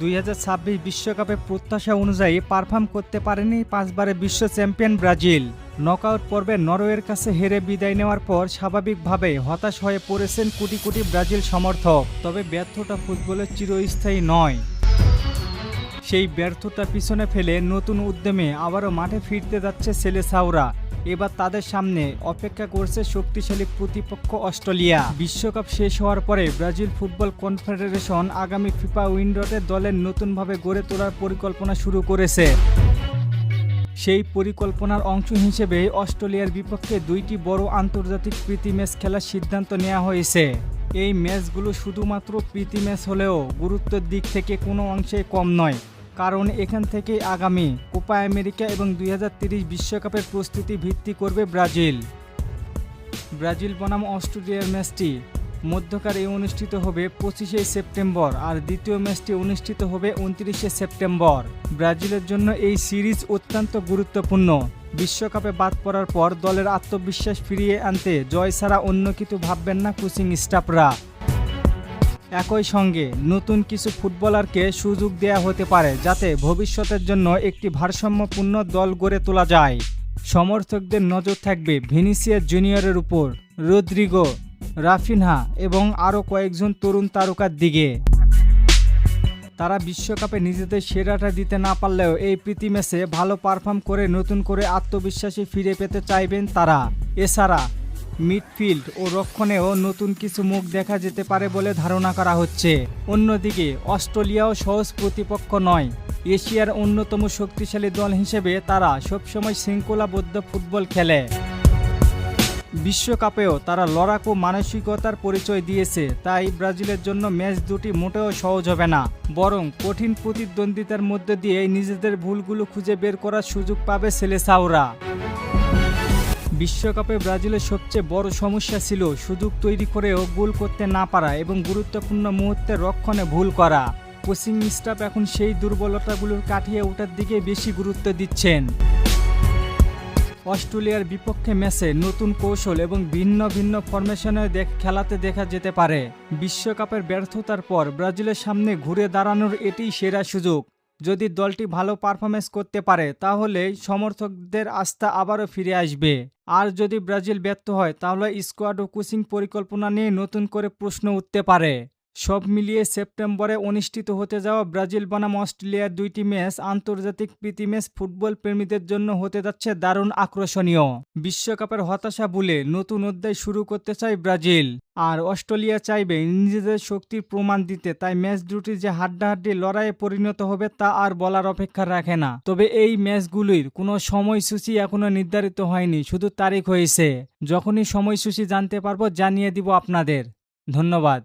2026 বিশ্বকাপে প্রত্যাশা অনুযায়ী পারফর্ম করতে পারেনি পাঁচবারের বিশ্ব চ্যাম্পিয়ন ব্রাজিল। নকআউট পর্বে নরওয়ের কাছে হেরে বিদায় নেওয়ার পর স্বাভাবিকভাবেই হতাশ হয়ে পড়েছেন কোটি কোটি ব্রাজিল সমর্থক। তবে ব্যর্থতা ফুটবলের চিরস্থায়ী নয়। সেই ব্যর্থতা পিছনে ফেলে নতুন উদ্যমে আবারও মাঠে ফিরতে যাচ্ছে সেলেসাওরা। এবার তাদের সামনে অপেক্ষা করছে শক্তিশালী প্রতিপক্ষ অস্ট্রেলিয়া। বিশ্বকাপ শেষ হওয়ার পরে ব্রাজিল ফুটবল কনফেডারেশন আগামী ফিফা উইন্ডোতে দলের নতুনভাবে গড়ে তোলার পরিকল্পনা শুরু করেছে। সেই পরিকল্পনার অংশ হিসেবে অস্ট্রেলিয়ার বিপক্ষে দুইটি বড় আন্তর্জাতিক প্রীতি ম্যাচ খেলার সিদ্ধান্ত নেওয়া হয়েছে। এই ম্যাচগুলো শুধুমাত্র প্রীতি ম্যাচ হলেও গুরুত্বের দিক থেকে কোনো অংশে কম নয়, কারণ এখান থেকেই আগামী কোপা আমেরিকা এবং 2030 বিশ্বকাপের প্রস্তুতি ভিত্তি করবে ব্রাজিল বনাম অস্ট্রেলিয়ার ম্যাচটি মধ্যকারে অনুষ্ঠিত হবে 25শে সেপ্টেম্বর, আর দ্বিতীয় ম্যাচটি অনুষ্ঠিত হবে 29শে সেপ্টেম্বর। ব্রাজিলের জন্য এই সিরিজ অত্যন্ত গুরুত্বপূর্ণ। বিশ্বকাপে বাদ পড়ার পর দলের আত্মবিশ্বাস ফিরিয়ে আনতে জয় ছাড়া অন্য কিছু ভাববেন না কোচিং স্টাফরা। একই সঙ্গে নতুন কিছু ফুটবলারকে সুযোগ দেয়া হতে পারে, যাতে ভবিষ্যতের জন্য একটি ভারসাম্যপূর্ণ দল গড়ে তোলা যায়। সমর্থকদের নজর থাকবে ভিনিসিয়াস জুনিয়রের উপর, রদ্রিগো, রাফিনহা এবং আরও কয়েকজন তরুণ তারকার দিকে। তারা বিশ্বকাপে নিজেদের সেরাটা দিতে না পারলেও এই প্রীতি ম্যাচে ভালো পারফর্ম করে নতুন করে আত্মবিশ্বাসী ফিরে পেতে চাইবেন তারা। এছাড়া মিডফিল্ড ও রক্ষণেও নতুন কিছু মুখ দেখা যেতে পারে বলে ধারণা করা হচ্ছে। অন্যদিকে অস্ট্রেলিয়াও সহজ প্রতিপক্ষ নয়। এশিয়ার অন্যতম শক্তিশালী দল হিসেবে তারা সবসময় শৃঙ্খলাবদ্ধ ফুটবল খেলে। বিশ্বকাপেও তারা লড়াকু মানসিকতার পরিচয় দিয়েছে। তাই ব্রাজিলের জন্য ম্যাচ দুটি মোটেও সহজ হবে না, বরং কঠিন প্রতিদ্বন্দ্বিতার মধ্যে দিয়ে নিজেদের ভুলগুলো খুঁজে বের করার সুযোগ পাবে সেলেসাওরা। বিশ্বকাপে ব্রাজিলের সবচেয়ে বড় সমস্যা ছিল সুযোগ তৈরি করেও গোল করতে না পারা এবং গুরুত্বপূর্ণ মুহূর্তে রক্ষণে ভুল করা। কোচিং স্টাফ এখন সেই দুর্বলতাগুলোর কাটিয়ে ওঠার দিকে বেশি গুরুত্ব দিচ্ছেন। অস্ট্রেলিয়ার বিপক্ষে ম্যাচে নতুন কৌশল এবং ভিন্ন ভিন্ন ফরমেশনে খেলাতে দেখা যেতে পারে। বিশ্বকাপের ব্যর্থতার পর ব্রাজিলের সামনে ঘুরে দাঁড়ানোর এটিই সেরা সুযোগ। যদি দলটি ভালো পারফরমেন্স করতে পারে তাহলে সমর্থকদের আস্থা আবারও ফিরে আসবে। আর যদি ব্রাজিল ব্যর্থ হয় তাহলে স্কোয়াড ও কোচিং পরিকল্পনা নিয়ে নতুন করে প্রশ্ন উঠতে পারে। সব মিলিয়ে সেপ্টেম্বরে অনুষ্ঠিত হতে যাওয়া ব্রাজিল বনাম অস্ট্রেলিয়ার দুইটি ম্যাচ আন্তর্জাতিক প্রীতি ম্যাচ ফুটবল প্রেমীদের জন্য হতে যাচ্ছে দারুণ আকর্ষণীয়। বিশ্বকাপের হতাশা ভুলে নতুন অধ্যায় শুরু করতে চায় ব্রাজিল, আর অস্ট্রেলিয়া চাইবে নিজেদের শক্তির প্রমাণ দিতে। তাই ম্যাচ দুটি যে হাড্ডাহাড্ডি লড়াইয়ে পরিণত হবে তা আর বলার অপেক্ষা রাখে না। তবে এই ম্যাচগুলির কোনো সময়সূচি এখনো নির্ধারিত হয়নি, শুধু তারিখ হয়েছে। যখনই সময়সূচি জানতে পারবো জানিয়ে দিব আপনাদের। ধন্যবাদ।